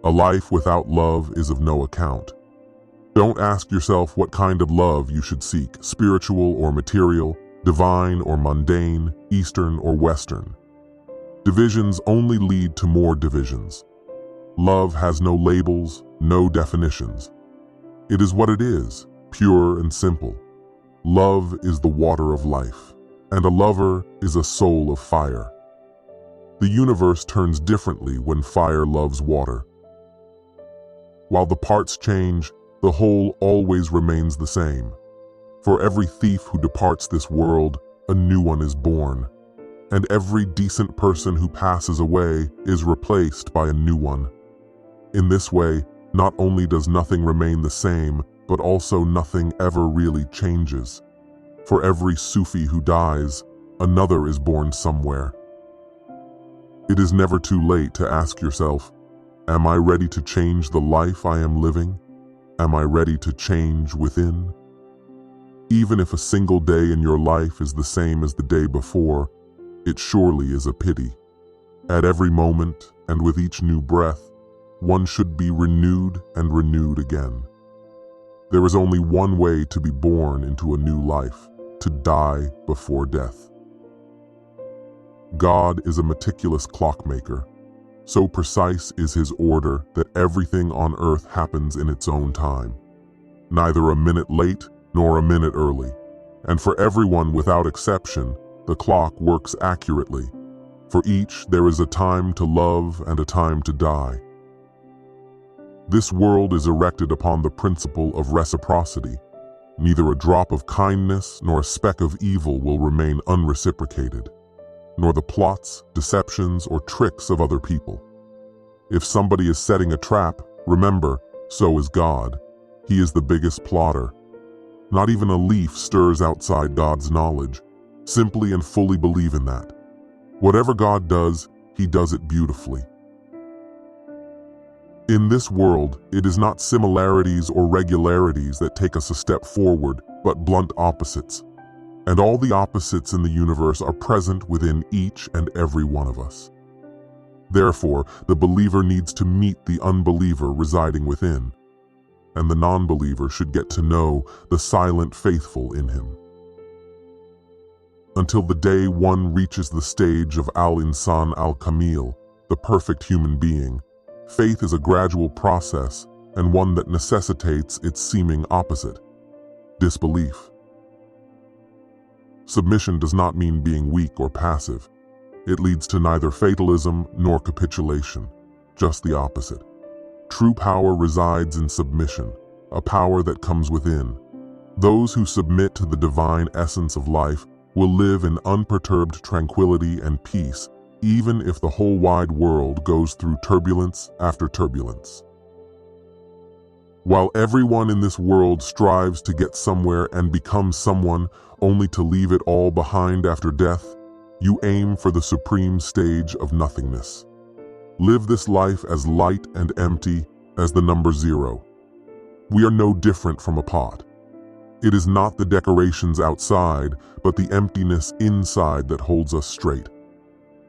A life without love is of no account. Don't ask yourself what kind of love you should seek, spiritual or material, divine or mundane, Eastern or Western. Divisions only lead to more divisions. Love has no labels, no definitions. It is what it is, pure and simple. Love is the water of life, and a lover is a soul of fire. The universe turns differently when fire loves water. While the parts change, the whole always remains the same. For every thief who departs this world, a new one is born, and every decent person who passes away is replaced by a new one. In this way, not only does nothing remain the same, but also nothing ever really changes. For every Sufi who dies, another is born somewhere. It is never too late to ask yourself, am I ready to change the life I am living? Am I ready to change within? Even if a single day in your life is the same as the day before, it surely is a pity. At every moment, and with each new breath, one should be renewed and renewed again. There is only one way to be born into a new life, to die before death. God is a meticulous clockmaker. So precise is his order that everything on earth happens in its own time, neither a minute late nor a minute early. And for everyone without exception, the clock works accurately. For each there is a time to love and a time to die. This world is erected upon the principle of reciprocity. Neither a drop of kindness nor a speck of evil will remain unreciprocated, nor the plots, deceptions, or tricks of other people. If somebody is setting a trap, remember, so is God. He is the biggest plotter. Not even a leaf stirs outside God's knowledge. Simply and fully believe in that. Whatever God does, he does it beautifully. In this world, it is not similarities or regularities that take us a step forward, but blunt opposites. And all the opposites in the universe are present within each and every one of us. Therefore, the believer needs to meet the unbeliever residing within, and the non-believer should get to know the silent faithful in him. Until the day one reaches the stage of al-insan al-kamil, the perfect human being, faith is a gradual process and one that necessitates its seeming opposite, disbelief. Submission does not mean being weak or passive. It leads to neither fatalism nor capitulation, just the opposite. True power resides in submission, a power that comes within. Those who submit to the divine essence of life will live in unperturbed tranquility and peace, even if the whole wide world goes through turbulence after turbulence. While everyone in this world strives to get somewhere and become someone only to leave it all behind after death, you aim for the supreme stage of nothingness. Live this life as light and empty as the number 0. We are no different from a pot. It is not the decorations outside, but the emptiness inside that holds us straight.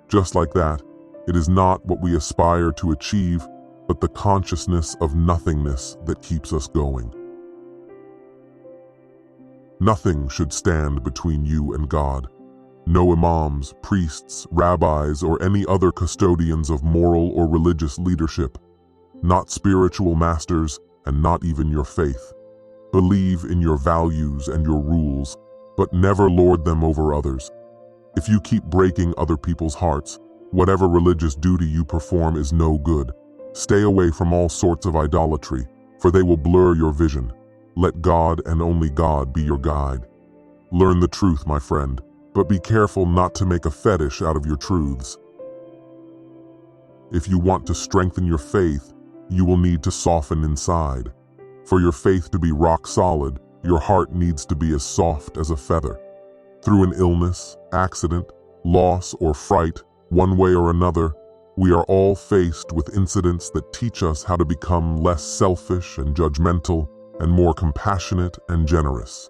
Just like that, it is not what we aspire to achieve, but the consciousness of nothingness that keeps us going. Nothing should stand between you and God. No imams, priests, rabbis, or any other custodians of moral or religious leadership. Not spiritual masters, and not even your faith. Believe in your values and your rules, but never lord them over others. If you keep breaking other people's hearts, whatever religious duty you perform is no good. Stay away from all sorts of idolatry, for they will blur your vision. Let God and only God be your guide. Learn the truth, my friend, but be careful not to make a fetish out of your truths. If you want to strengthen your faith, you will need to soften inside. For your faith to be rock solid, your heart needs to be as soft as a feather. Through an illness, accident, loss, or fright, one way or another, we are all faced with incidents that teach us how to become less selfish and judgmental and more compassionate and generous.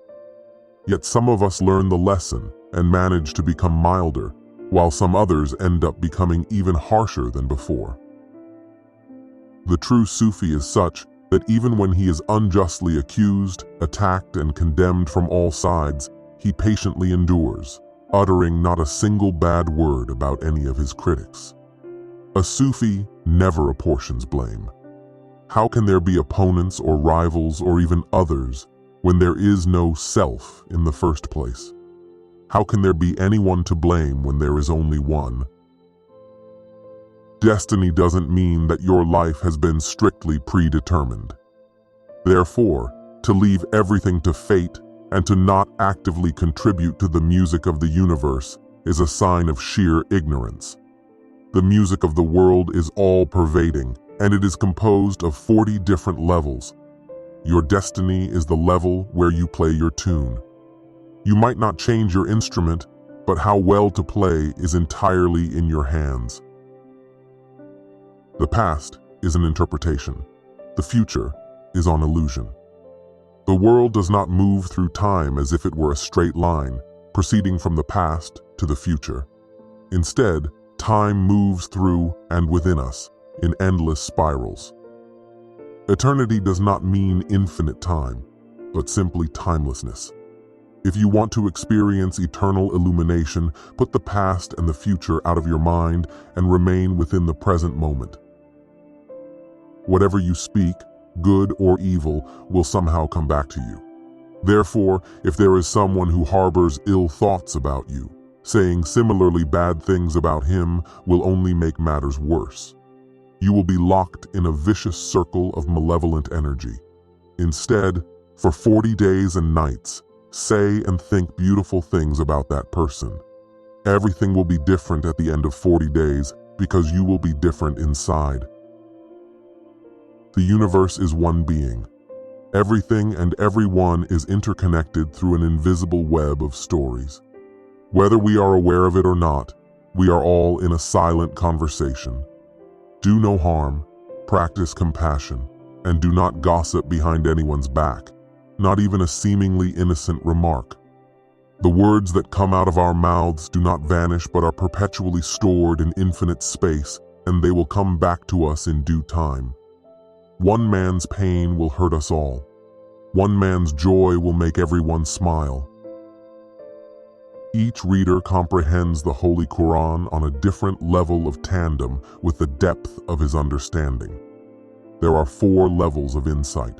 Yet some of us learn the lesson and manage to become milder, while some others end up becoming even harsher than before. The true Sufi is such that even when he is unjustly accused, attacked, and condemned from all sides, he patiently endures, uttering not a single bad word about any of his critics. A Sufi never apportions blame. How can there be opponents or rivals or even others when there is no self in the first place? How can there be anyone to blame when there is only one? Destiny doesn't mean that your life has been strictly predetermined. Therefore, to leave everything to fate and to not actively contribute to the music of the universe is a sign of sheer ignorance. The music of the world is all-pervading, and it is composed of 40 different levels. Your destiny is the level where you play your tune. You might not change your instrument, but how well to play is entirely in your hands. The past is an interpretation. The future is an illusion. The world does not move through time as if it were a straight line, proceeding from the past to the future. Instead, time moves through and within us in endless spirals. Eternity does not mean infinite time, but simply timelessness. If you want to experience eternal illumination, put the past and the future out of your mind and remain within the present moment. Whatever you speak, good or evil, will somehow come back to you. Therefore, if there is someone who harbors ill thoughts about you, saying similarly bad things about him will only make matters worse. You will be locked in a vicious circle of malevolent energy. Instead, for 40 days and nights, say and think beautiful things about that person. Everything will be different at the end of 40 days because you will be different inside. The universe is one being. Everything and everyone is interconnected through an invisible web of stories. Whether we are aware of it or not, we are all in a silent conversation. Do no harm, practice compassion, and do not gossip behind anyone's back, not even a seemingly innocent remark. The words that come out of our mouths do not vanish but are perpetually stored in infinite space, and they will come back to us in due time. One man's pain will hurt us all. One man's joy will make everyone smile. Each reader comprehends the Holy Quran on a different level of tandem with the depth of his understanding. There are 4 levels of insight.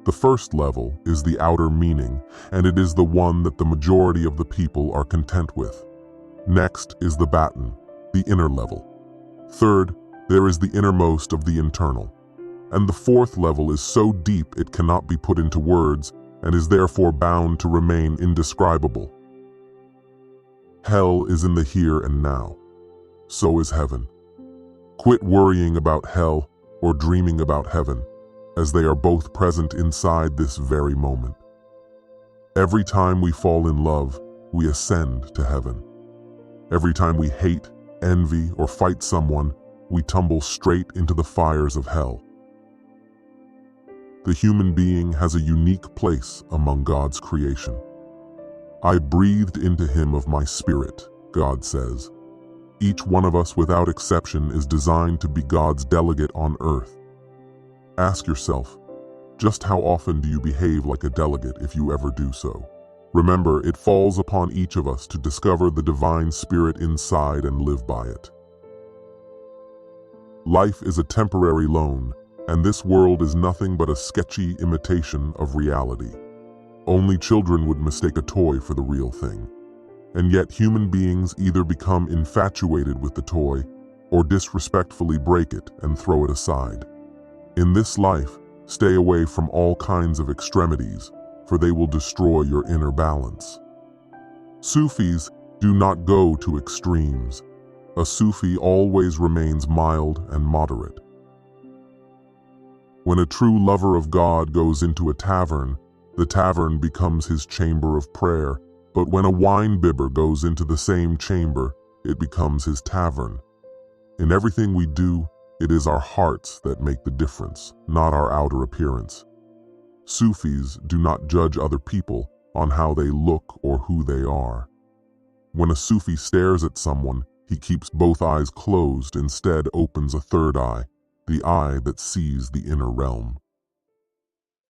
The first level is the outer meaning, and it is the one that the majority of the people are content with. Next is the batin, the inner level. Third, there is the innermost of the internal. And the 4th level is so deep it cannot be put into words and is therefore bound to remain indescribable. Hell is in the here and now. So is heaven. Quit worrying about hell or dreaming about heaven, as they are both present inside this very moment. Every time we fall in love, we ascend to heaven. Every time we hate, envy, or fight someone, we tumble straight into the fires of hell. The human being has a unique place among God's creation. I breathed into him of my spirit, God says. Each one of us without exception is designed to be God's delegate on earth. Ask yourself, just how often do you behave like a delegate if you ever do so? Remember, it falls upon each of us to discover the divine spirit inside and live by it. Life is a temporary loan, and this world is nothing but a sketchy imitation of reality. Only children would mistake a toy for the real thing. And yet human beings either become infatuated with the toy or disrespectfully break it and throw it aside. In this life, stay away from all kinds of extremities, for they will destroy your inner balance. Sufis do not go to extremes. A Sufi always remains mild and moderate. When a true lover of God goes into a tavern, the tavern becomes his chamber of prayer, but when a wine-bibber goes into the same chamber, it becomes his tavern. In everything we do, it is our hearts that make the difference, not our outer appearance. Sufis do not judge other people on how they look or who they are. When a Sufi stares at someone, he keeps both eyes closed, instead opens a third eye. the eye that sees the inner realm.